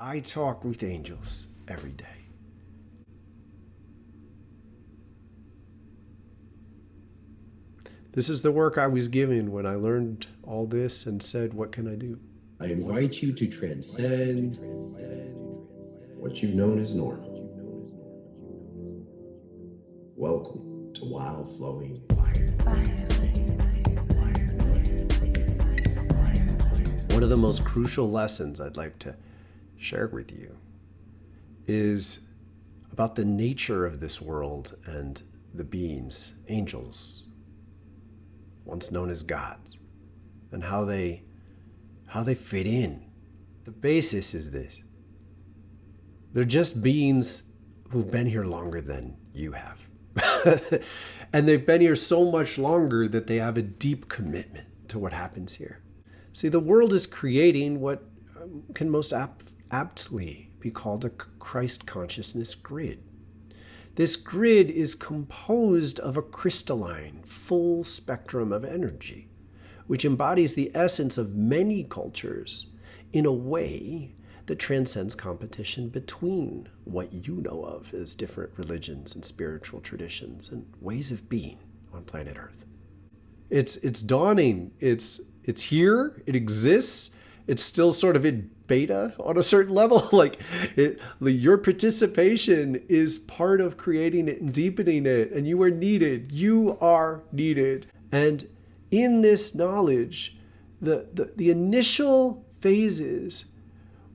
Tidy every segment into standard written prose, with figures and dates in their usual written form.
I talk with angels every day. This is the work I was given when I learned all this and said, what can I do? I invite you to transcend what you've known as normal. Welcome to Wildflowing Fire. One of the most crucial lessons I'd like to share with you is about the nature of this world and the beings, angels, once known as gods, and how they fit in. The basis is this. They're just beings who've been here longer than you have. And they've been here so much longer that they have a deep commitment to what happens here. See, the world is creating what can most aptly be called a Christ consciousness grid. This grid is composed of a crystalline, full spectrum of energy, which embodies the essence of many cultures in a way that transcends competition between what you know of as different religions and spiritual traditions and ways of being on planet Earth. It's dawning. It's here. It exists. It's still sort of in beta on a certain level. Your participation is part of creating it and deepening it, and you are needed. You are needed. And in this knowledge, the initial phases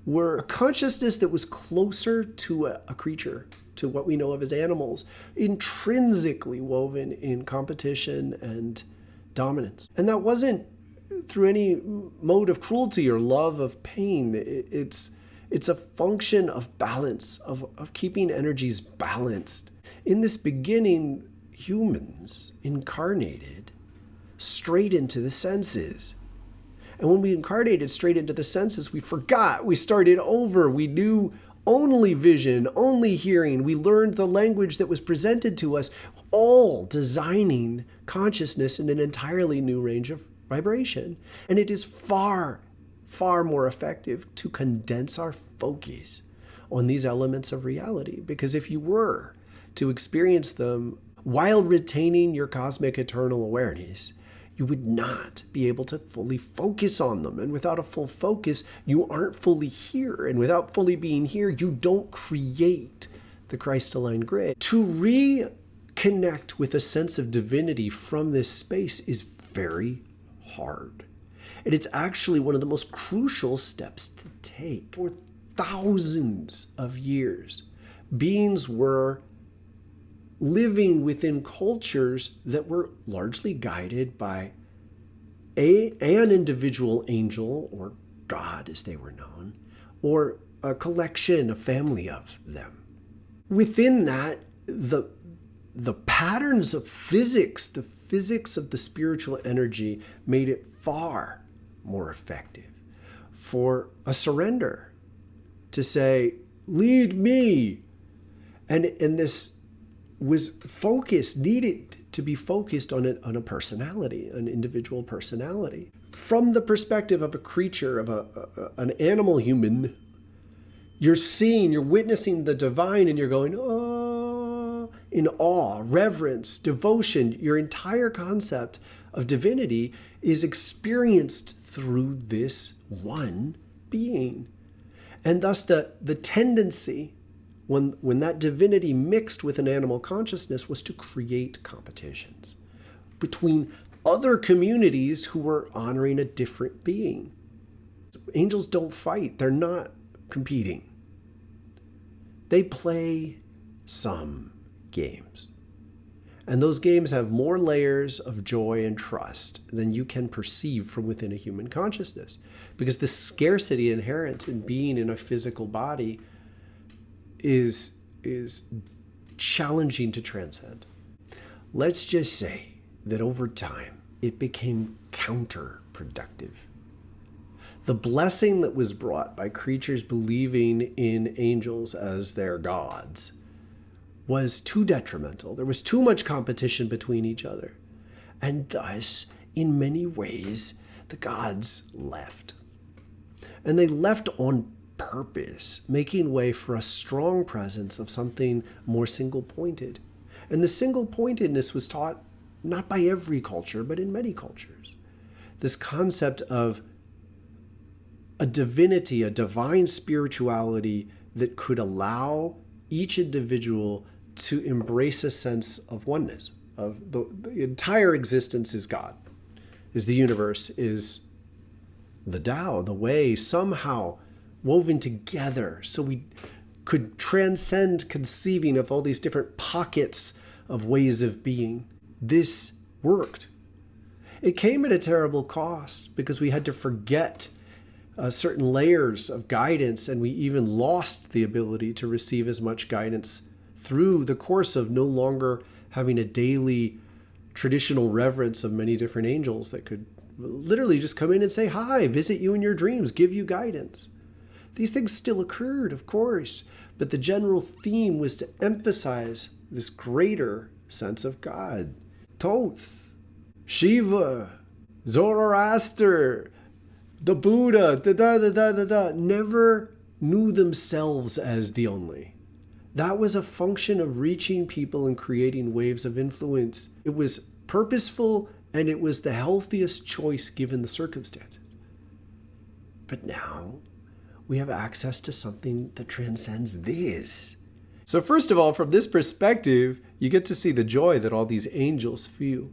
were a consciousness that was closer to a creature, to what we know of as animals, intrinsically woven in competition and dominance. And that wasn't through any mode of cruelty or love of pain. It's a function of balance, of keeping energies balanced. In this beginning, humans incarnated straight into the senses. And when we incarnated straight into the senses, we forgot. We started over. We knew only vision, only hearing. We learned the language that was presented to us, all designing consciousness in an entirely new range of vibration. And it is far, far more effective to condense our focus on these elements of reality. Because if you were to experience them while retaining your cosmic eternal awareness, you would not be able to fully focus on them. And without a full focus, you aren't fully here. And without fully being here, you don't create the Christ-aligned grid. To reconnect with a sense of divinity from this space is very hard. And it's actually one of the most crucial steps to take. For thousands of years, beings were living within cultures that were largely guided by an individual angel or God, as they were known, or a collection, a family of them. Within that, the patterns of physics, the physics of the spiritual energy made it far more effective for a surrender to say, lead me. And this was focused, needed to be focused on a personality, an individual personality. From the perspective of a creature, of an animal human, you're seeing, you're witnessing the divine, and you're going, oh, in awe, reverence, devotion. Your entire concept of divinity is experienced through this one being. And thus the tendency, when that divinity mixed with an animal consciousness, was to create competitions between other communities who were honoring a different being. Angels don't fight. They're not competing. They play some games. And those games have more layers of joy and trust than you can perceive from within a human consciousness. Because the scarcity inherent in being in a physical body is challenging to transcend. Let's just say that over time, it became counterproductive. The blessing that was brought by creatures believing in angels as their gods was too detrimental. There was too much competition between each other. And thus, in many ways, the gods left. And they left on purpose, making way for a strong presence of something more single-pointed. And the single-pointedness was taught not by every culture, but in many cultures. This concept of a divinity, a divine spirituality that could allow each individual to embrace a sense of oneness, of the entire existence is God, is the universe, is the Tao, the way, somehow woven together so we could transcend conceiving of all these different pockets of ways of being. This worked. It came at a terrible cost because we had to forget certain layers of guidance, and we even lost the ability to receive as much guidance through the course of no longer having a daily traditional reverence of many different angels that could literally just come in and say hi, visit you in your dreams, give you guidance. These things still occurred, of course, but the general theme was to emphasize this greater sense of God. Thoth, Shiva, Zoroaster, the Buddha, never knew themselves as the only. That was a function of reaching people and creating waves of influence. It was purposeful, and it was the healthiest choice given the circumstances. But now we have access to something that transcends this. So first of all, from this perspective, you get to see the joy that all these angels feel.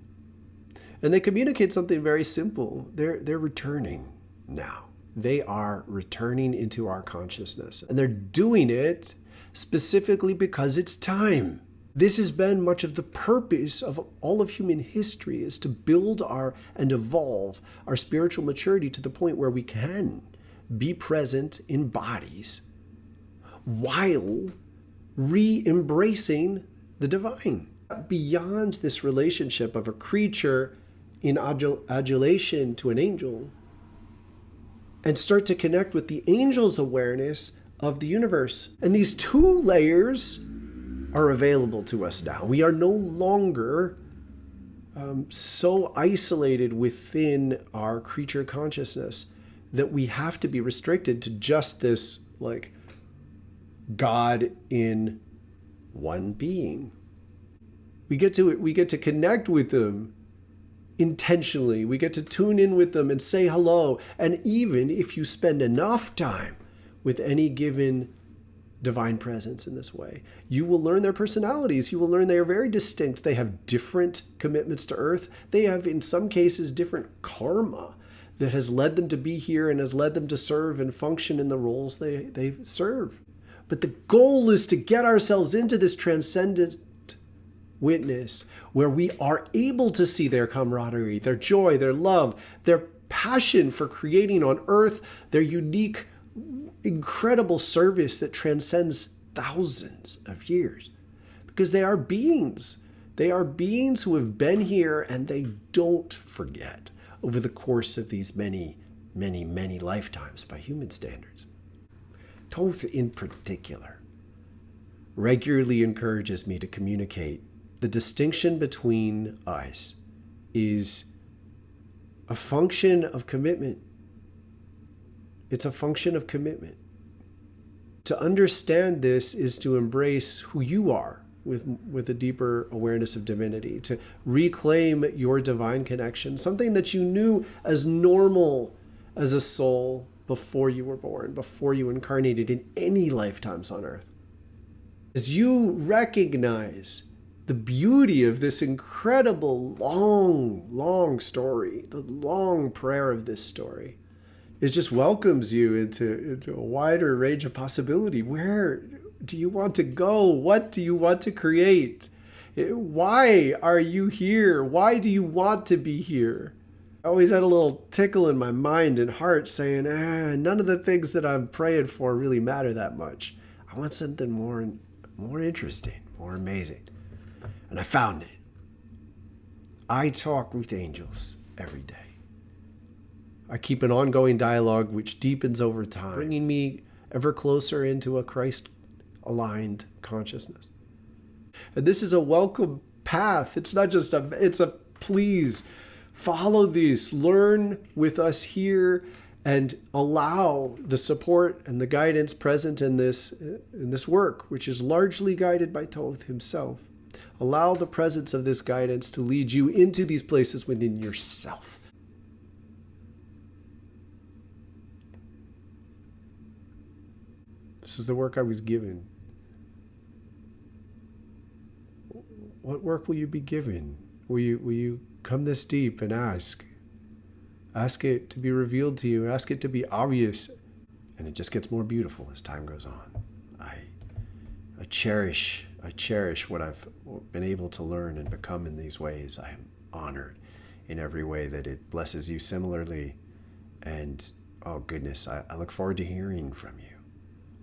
And they communicate something very simple. They're returning now. They are returning into our consciousness. And they're doing it specifically because it's time. This has been much of the purpose of all of human history, is to build and evolve our spiritual maturity to the point where we can be present in bodies while re-embracing the divine. Beyond this relationship of a creature in adulation to an angel, and start to connect with the angel's awareness of the universe. And these two layers are available to us now. We are no longer so isolated within our creature consciousness that we have to be restricted to just this, like, God in one being. We get to connect with them intentionally. We get to tune in with them and say hello. And even if you spend enough time with any given divine presence in this way, you will learn their personalities. You will learn they are very distinct. They have different commitments to Earth. They have, in some cases, different karma that has led them to be here and has led them to serve and function in the roles they serve. But the goal is to get ourselves into this transcendent witness where we are able to see their camaraderie, their joy, their love, their passion for creating on Earth, their unique, incredible service that transcends thousands of years. Because they are beings. They are beings who have been here, and they don't forget over the course of these many, many, many lifetimes by human standards. Thoth in particular regularly encourages me to communicate the distinction between us is a function of commitment. It's a function of commitment. To understand this is to embrace who you are with a deeper awareness of divinity, to reclaim your divine connection, something that you knew as normal as a soul before you were born, before you incarnated in any lifetimes on Earth. As you recognize the beauty of this incredible long story, the long prayer of this story, it just welcomes you into a wider range of possibility. Where do you want to go? What do you want to create? Why are you here? Why do you want to be here? I always had a little tickle in my mind and heart saying, none of the things that I'm praying for really matter that much. I want something more interesting, more amazing. And I found it. I talk with angels every day. I keep an ongoing dialogue which deepens over time, bringing me ever closer into a Christ-aligned consciousness. And this is a welcome path. It's not just it's a please follow this, learn with us here, and allow the support and the guidance present in this work, which is largely guided by Thoth himself. Allow the presence of this guidance to lead you into these places within yourself. This is the work I was given. What work will you be given? Will you come this deep and ask? Ask it to be revealed to you. Ask it to be obvious. And it just gets more beautiful as time goes on. I cherish what I've been able to learn and become in these ways. I am honored in every way that it blesses you similarly. And oh goodness, I look forward to hearing from you.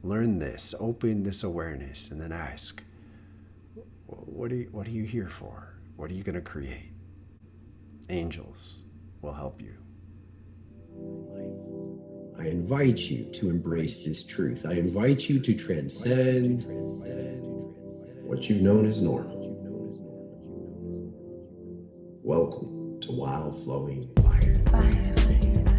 Learn this, open this awareness, and then ask, what are you here for? What are you going to create? Angels will help you. I invite you to embrace this truth. I invite you to transcend what you've known as normal. Welcome to Wildflowing Fire.